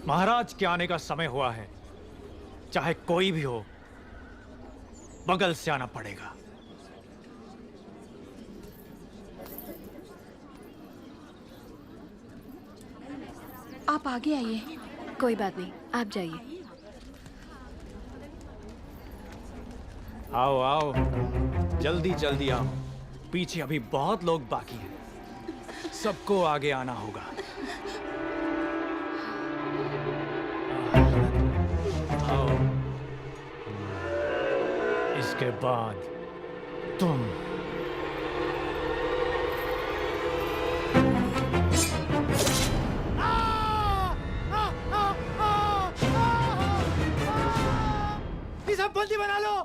महाराज के आने का समय हुआ है। चाहे कोई भी हो, बगल से आना पड़ेगा। आप आगे आइए। कोई बात नहीं, आप जाइए। आओ आओ, जल्दी जल्दी आओ। पीछे अभी बहुत लोग बाकी हैं। सबको आगे आना होगा। आओ। इसके बाद तुम। इसे बंदी बना लो,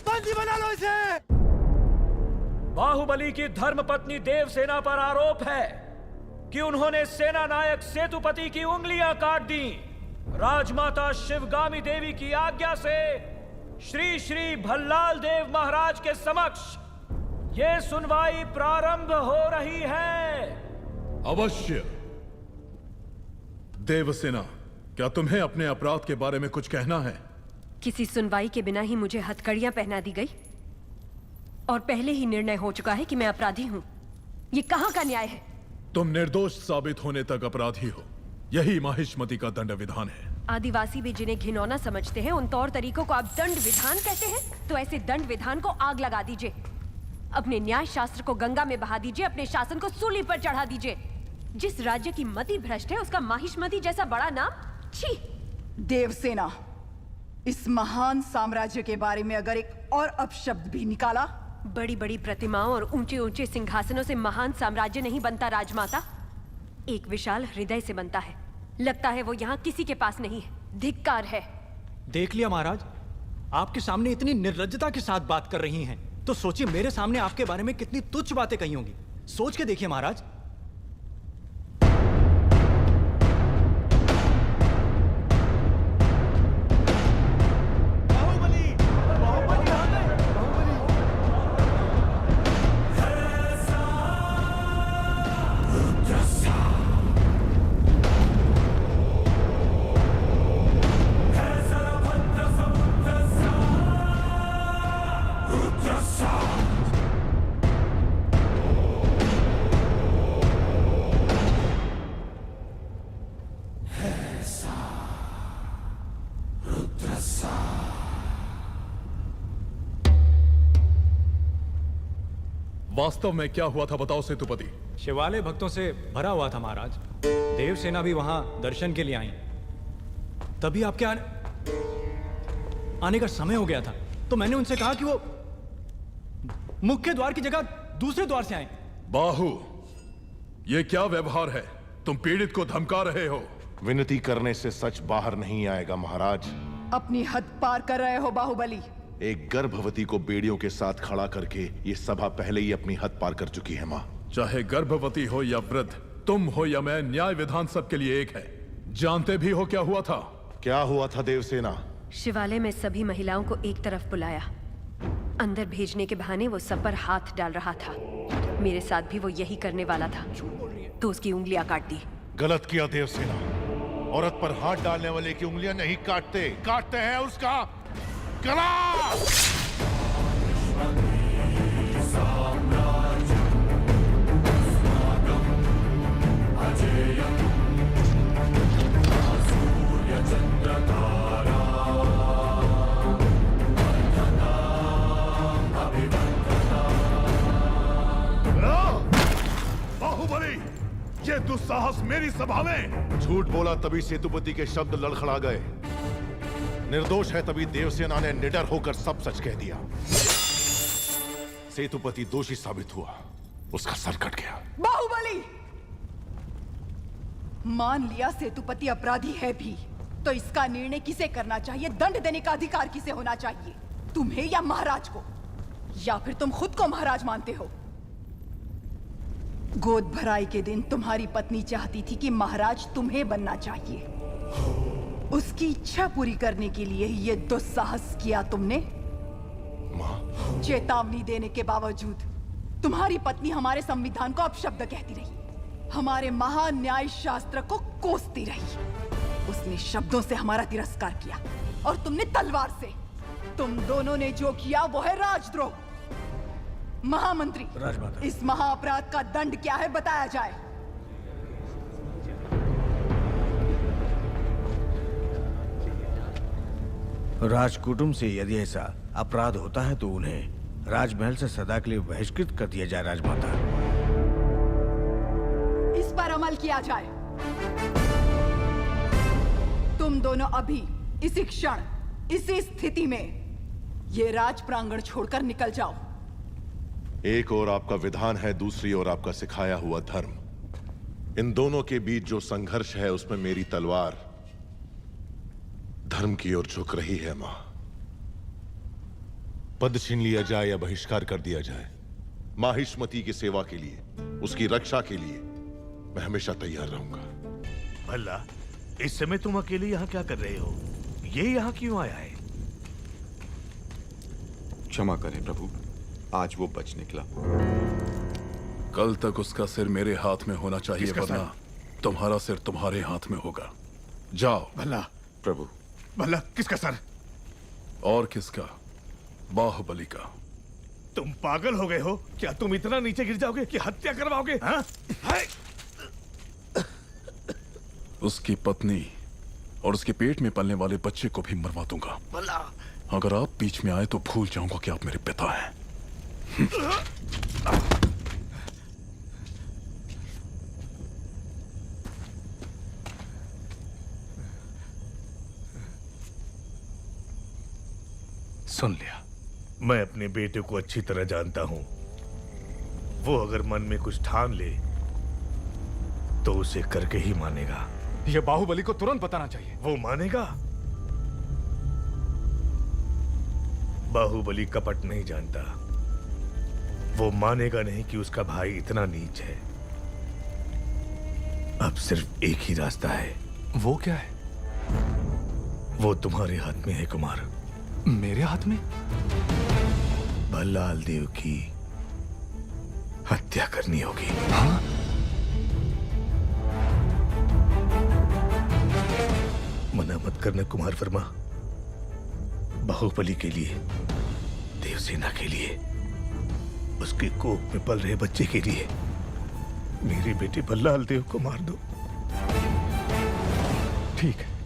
बंदी बना लो इसे। बाहुबली की धर्मपत्नी देवसेना पर आरोप है कि उन्होंने सेना नायक सेतुपति की उंगलियां काट दी। राजमाता शिवगामी देवी की आज्ञा से श्री श्री भल्लाल देव महाराज के समक्ष ये सुनवाई प्रारंभ हो रही है। अवश्य। देवसेना, क्या तुम्हें अपने अपराध के बारे में कुछ कहना है? किसी सुनवाई के बिना ही मुझे हथकड़ियां पहना दी गई और पहले ही निर्णय हो चुका है कि मैं अपराधी हूं। ये कहां का न्याय है? तुम निर्दोष साबित होने तक अपराधी हो। यही माहिष्मति का दंड विधान है। आदिवासी भी जिन्हें घिनौना समझते हैं, उन तौर तरीकों को आप दंड विधान कहते हैं? तो ऐसे दंड विधान को आग लगा दीजिए। अपने न्याय शास्त्र को गंगा में बहा दीजिए। अपने शासन को सूली पर चढ़ा दीजिए। जिस राज्य की मति भ्रष्ट है, उसका माहिष्मति जैसा बड़ा नाम? छी! देवसेना, इस महान साम्राज्य के बारे में अगर एक और अपशब्द भी निकाला। बड़ी बड़ी प्रतिमाओं और ऊंचे ऊंचे सिंहासनों से महान साम्राज्य नहीं बनता राजमाता, एक विशाल हृदय से बनता है। लगता है वो यहाँ किसी के पास नहीं है। धिक्कार है। देख लिया महाराज, आपके सामने इतनी निर्लज्जता के साथ बात कर रही हैं, तो सोचिए मेरे सामने आपके बारे में कितनी तुच्छ बातें कही होंगी। सोच के देखिए महाराज। वास्तव में क्या हुआ था बताओ सेतुपति। शिवालय भक्तों से भरा हुआ था महाराज। देवसेना भी वहां दर्शन के लिए आई। तभी आपके आने का समय हो गया था, तो मैंने उनसे कहा कि वो मुख्य द्वार की जगह दूसरे द्वार से आए। बाहु, ये क्या व्यवहार है? तुम पीड़ित को धमका रहे हो। विनती करने से सच बाहर नहीं आएगा महाराज। अपनी हद पार कर रहे हो बाहुबली। एक गर्भवती को बेड़ियों के साथ खड़ा करके ये सभा पहले ही अपनी हद पार कर चुकी है माँ। चाहे गर्भवती हो या वृद्ध, तुम हो या मैं, न्याय विधान सबके लिए एक है। जानते भी हो क्या हुआ था? क्या हुआ था देवसेना? शिवालय में सभी महिलाओं को एक तरफ बुलाया। अंदर भेजने के बहाने वो सब पर हाथ डाल रहा था। मेरे साथ भी वो यही करने वाला था, तो उसकी उंगलियां काट दी। गलत किया देवसेना। औरत पर हाथ डालने वाले की उंगलियां नहीं काटते, काटते हैं उसका गला। बाहुबली, ये दुस्साहस मेरी सभा में। झूठ बोला तभी सेतुपति के शब्द लड़खड़ा गए। निर्दोष है तभी देवसेना ने निडर होकर सब सच कह दिया। सेतुपति दोषी साबित हुआ, उसका सर कट गया। बाहुबली, मान लिया सेतुपति अपराधी है भी, तो इसका निर्णय किसे करना चाहिए, दंड देने का अधिकार किसे होना चाहिए? तुम्हें या महाराज को? या फिर तुम खुद को महाराज मानते हो? गोद भराई के दिन तुम्हारी पत्नी चाहती थी कि महाराज तुम्हें बनना चाहिए। उसकी इच्छा पूरी करने के लिए ये दुस्साहस किया तुमने। माँ, चेतावनी देने के बावजूद तुम्हारी पत्नी हमारे संविधान को अपशब्द कहती रही, हमारे महान न्याय शास्त्र को कोसती रही। उसने शब्दों से हमारा तिरस्कार किया और तुमने तलवार से। तुम दोनों ने जो किया वो है राजद्रोह। महामंत्री, राजमाता। इस महाअपराध का दंड क्या है बताया जाए। राजकुटुंब से यदि ऐसा अपराध होता है तो उन्हें राजमहल से सदा के लिए बहिष्कृत कर दिया जाए। राजमाता, इस पर अमल किया जाए। तुम दोनों अभी इसी क्षण इसी स्थिति में ये राज प्रांगण छोड़कर निकल जाओ। एक ओर आपका विधान है, दूसरी ओर आपका सिखाया हुआ धर्म। इन दोनों के बीच जो संघर्ष है उसमें मेरी तलवार धर्म की ओर झुक रही है। मां, पद छीन लिया जाए या बहिष्कार कर दिया जाए, माहिष्मती की सेवा के लिए, उसकी रक्षा के लिए मैं हमेशा तैयार रहूंगा। भला इस समय तुम अकेले यहाँ क्या कर रहे हो? ये यहाँ क्यों आया है? क्षमा करें प्रभु, आज वो बच निकला। कल तक उसका सिर मेरे हाथ में होना चाहिए, किसका वरना तुम्हारा सिर तुम्हारे हाथ में होगा। जाओ। भला प्रभु, भला किसका सर? और किसका? बाहुबली का। तुम पागल हो गए हो क्या? तुम इतना नीचे गिर जाओगे कि हत्या करवाओगे? हाँ? हाय! उसकी पत्नी और उसके पेट में पलने वाले बच्चे को भी मरवा दूंगा। भला अगर आप बीच में आए तो भूल जाऊंगा कि आप मेरे पिता हैं। सुन लिया। मैं अपने बेटे को अच्छी तरह जानता हूं। वो अगर मन में कुछ ठान ले तो उसे करके ही मानेगा। ये बाहुबली को तुरंत बताना चाहिए। वो मानेगा? बाहुबली कपट नहीं जानता। वो मानेगा नहीं कि उसका भाई इतना नीच है। अब सिर्फ एक ही रास्ता है। वो क्या है? वो तुम्हारे हाथ में है कुमार। मेरे हाथ में? भल्लाल देव की हत्या करनी होगी। हाँ? मना मत करना कुमार वर्मा। बाहुबली के लिए, देवसेना के लिए, उसके कोख में पल रहे बच्चे के लिए मेरे बेटे भल्लाल देव को मार दो। ठीक है।